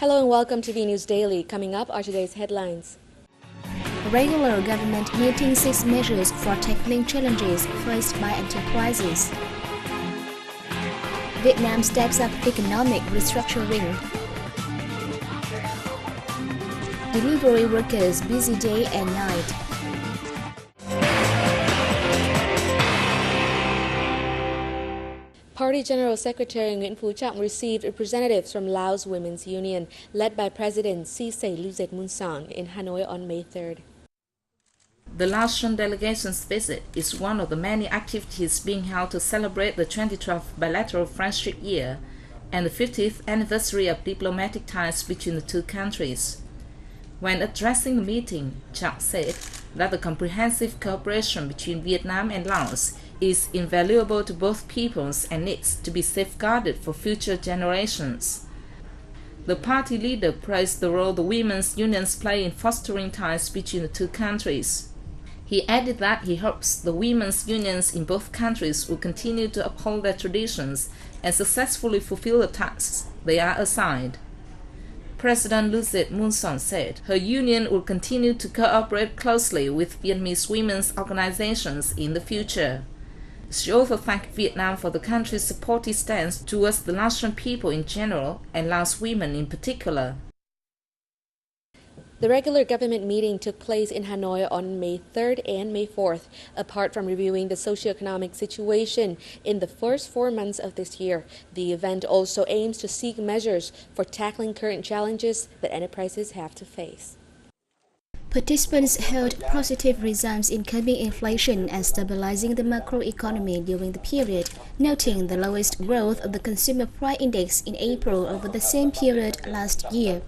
Hello and welcome to V News Daily. Coming up are today's headlines. Regular government meeting seeks measures for tackling challenges faced by enterprises. Vietnam steps up economic restructuring. Delivery workers busy day and night. Party General Secretary Nguyễn Phú Trọng received representatives from Laos Women's Union, led by President Sisay Luzet Munsong, in Hanoi on May 3rd. The Laotian delegation's visit is one of the many activities being held to celebrate the 2012 bilateral friendship year and the 50th anniversary of diplomatic ties between the two countries. When addressing the meeting, Trọng said that the comprehensive cooperation between Vietnam and Laos is invaluable to both peoples and needs to be safeguarded for future generations. The party leader praised the role the women's unions play in fostering ties between the two countries. He added that he hopes the women's unions in both countries will continue to uphold their traditions and successfully fulfill the tasks they are assigned. President Luzet Munsong said her union will continue to cooperate closely with Vietnamese women's organizations in the future. She also thanked Vietnam for the country's supportive stance towards the Laotian people in general and Laos women in particular. The regular government meeting took place in Hanoi on May 3rd and May 4th. Apart from reviewing the socioeconomic situation in the first 4 months of this year, the event also aims to seek measures for tackling current challenges that enterprises have to face. Participants held positive results in curbing inflation and stabilizing the macroeconomy during the period, noting the lowest growth of the consumer price index in April over the same period last year.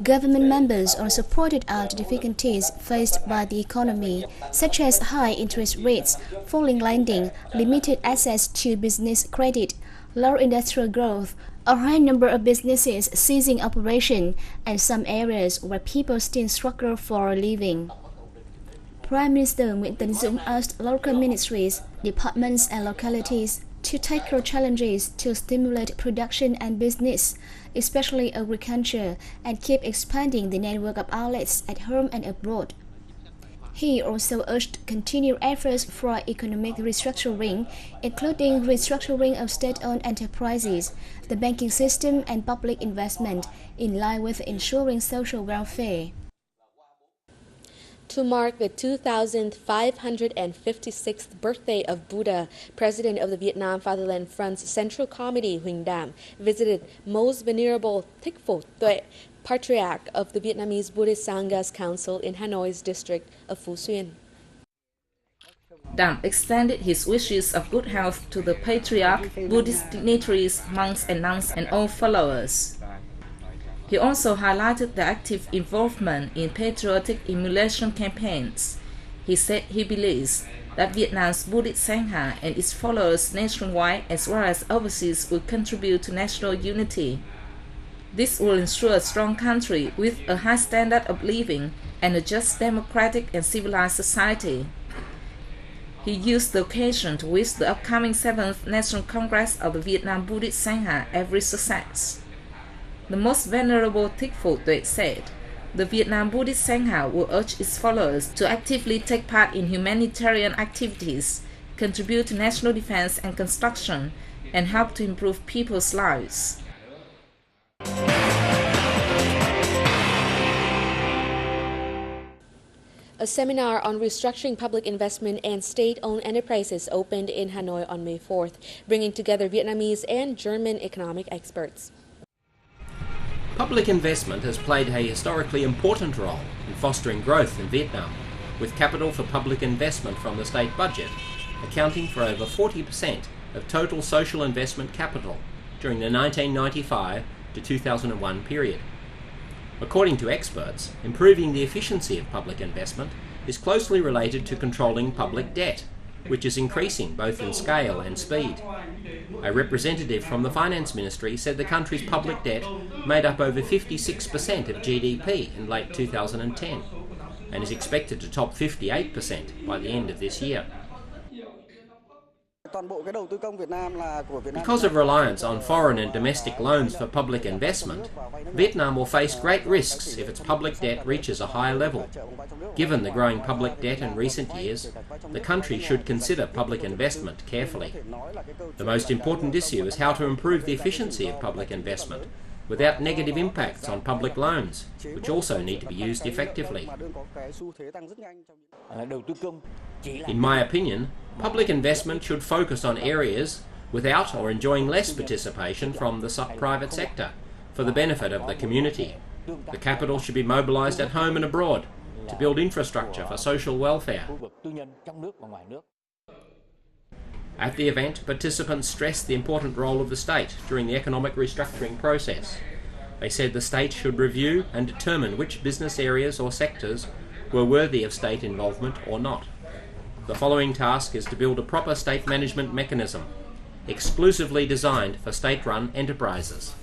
Government members also pointed out difficulties faced by the economy, such as high interest rates, falling lending, limited access to business credit, low industrial growth, a high number of businesses ceasing operation, and some areas where people still struggle for a living. Prime Minister Nguyễn Tấn Dũng asked local ministries, departments and localities to tackle challenges to stimulate production and business, especially agriculture, and keep expanding the network of outlets at home and abroad. He also urged continued efforts for economic restructuring, including restructuring of state-owned enterprises, the banking system and public investment, in line with ensuring social welfare. To mark the 2,556th birthday of Buddha, President of the Vietnam Fatherland Front's Central Committee Huỳnh Đàm visited Most Venerable Thích Phổ Tuệ, Patriarch of the Vietnamese Buddhist Sangha's Council in Hanoi's district of Phú Xuyên. Đàm extended his wishes of good health to the Patriarch, Buddhist dignitaries, monks and nuns, and all followers. He also highlighted the active involvement in patriotic emulation campaigns. He said he believes that Vietnam's Buddhist Sangha and its followers nationwide as well as overseas will contribute to national unity. This will ensure a strong country with a high standard of living and a just, democratic and civilized society. He used the occasion to wish the upcoming 7th National Congress of the Vietnam Buddhist Sangha every success. The Most Venerable Thích Phổ Tuệ said, the Vietnam Buddhist Sangha will urge its followers to actively take part in humanitarian activities, contribute to national defense and construction, and help to improve people's lives. A seminar on restructuring public investment and state-owned enterprises opened in Hanoi on May 4th, bringing together Vietnamese and German economic experts. Public investment has played a historically important role in fostering growth in Vietnam, with capital for public investment from the state budget accounting for over 40% of total social investment capital during the 1995 to 2001 period. According to experts, improving the efficiency of public investment is closely related to controlling public debt, which is increasing both in scale and speed. A representative from the Finance Ministry said the country's public debt made up over 56% of GDP in late 2010 and is expected to top 58% by the end of this year. Because of reliance on foreign and domestic loans for public investment, Vietnam will face great risks if its public debt reaches a higher level. Given the growing public debt in recent years, the country should consider public investment carefully. The most important issue is how to improve the efficiency of public investment without negative impacts on public loans, which also need to be used effectively. In my opinion, public investment should focus on areas without or enjoying less participation from the private sector for the benefit of the community. The capital should be mobilised at home and abroad to build infrastructure for social welfare. At the event, participants stressed the important role of the state during the economic restructuring process. They said the state should review and determine which business areas or sectors were worthy of state involvement or not. The following task is to build a proper state management mechanism, exclusively designed for state-run enterprises.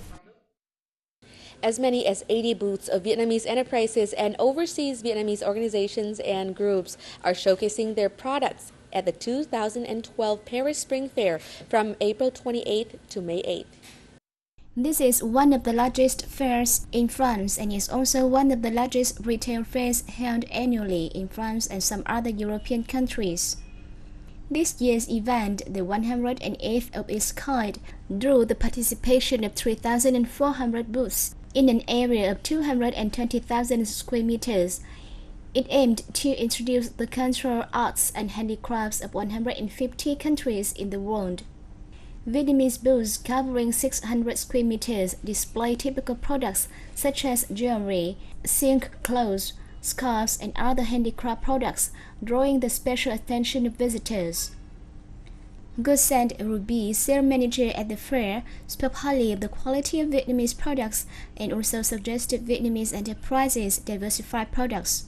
As many as 80 booths of Vietnamese enterprises and overseas Vietnamese organizations and groups are showcasing their products at the 2012 Paris Spring Fair from April 28th to May 8th. This is one of the largest fairs in France and is also one of the largest retail fairs held annually in France and some other European countries. This year's event, the 108th of its kind, drew the participation of 3,400 booths in an area of 220,000 square meters. It aimed to introduce the cultural arts and handicrafts of 150 countries in the world. Vietnamese booths covering 600 square meters display typical products such as jewelry, silk clothes, scarves, and other handicraft products, drawing the special attention of visitors. Gosant Ruby, sales manager at the fair, spoke highly of the quality of Vietnamese products and also suggested Vietnamese enterprises diversify products.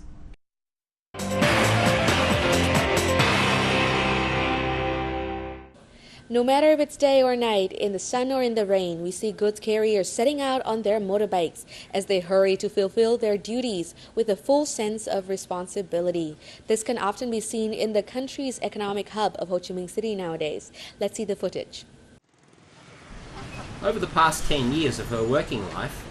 No matter if it's day or night, in the sun or in the rain, we see goods carriers setting out on their motorbikes as they hurry to fulfill their duties with a full sense of responsibility. This can often be seen in the country's economic hub of Ho Chi Minh City nowadays. Let's see the footage. Over the past 10 years of her working life,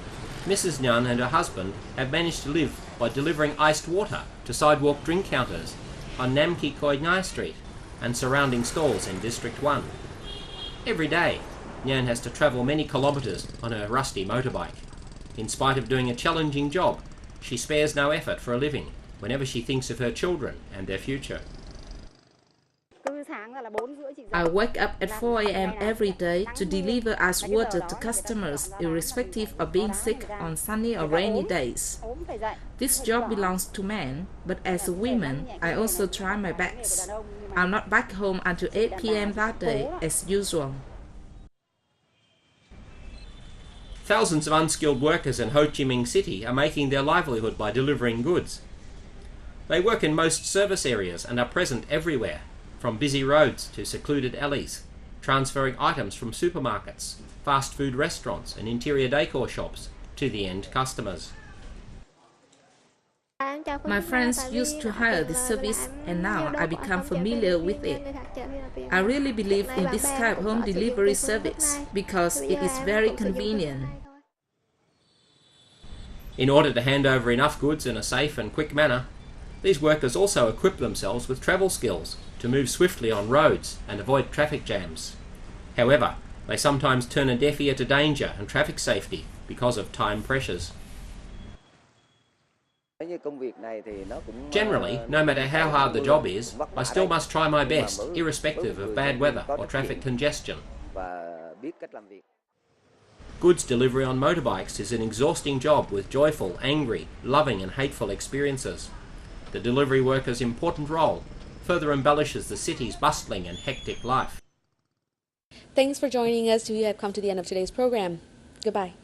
Mrs. Nhan and her husband have managed to live by delivering iced water to sidewalk drink counters on Nam Ki Khoi Nhai Street and surrounding stalls in District 1. Every day, Nhan has to travel many kilometres on her rusty motorbike. In spite of doing a challenging job, she spares no effort for a living whenever she thinks of her children and their future. I wake up at 4 a.m. every day to deliver ice water to customers, irrespective of being sick on sunny or rainy days. This job belongs to men, but as a woman, I also try my best. I'm not back home until 8 p.m. that day, as usual. Thousands of unskilled workers in Ho Chi Minh City are making their livelihood by delivering goods. They work in most service areas and are present everywhere, from busy roads to secluded alleys, transferring items from supermarkets, fast food restaurants and interior decor shops to the end customers. My friends used to hire this service and now I become familiar with it. I really believe in this type of home delivery service because it is very convenient. In order to hand over enough goods in a safe and quick manner, these workers also equip themselves with travel skills to move swiftly on roads and avoid traffic jams. However, they sometimes turn a deaf ear to danger and traffic safety because of time pressures. Generally, no matter how hard the job is, I still must try my best, irrespective of bad weather or traffic congestion. Goods delivery on motorbikes is an exhausting job with joyful, angry, loving and hateful experiences. The delivery worker's important role further embellishes the city's bustling and hectic life. Thanks for joining us. We have come to the end of today's program. Goodbye.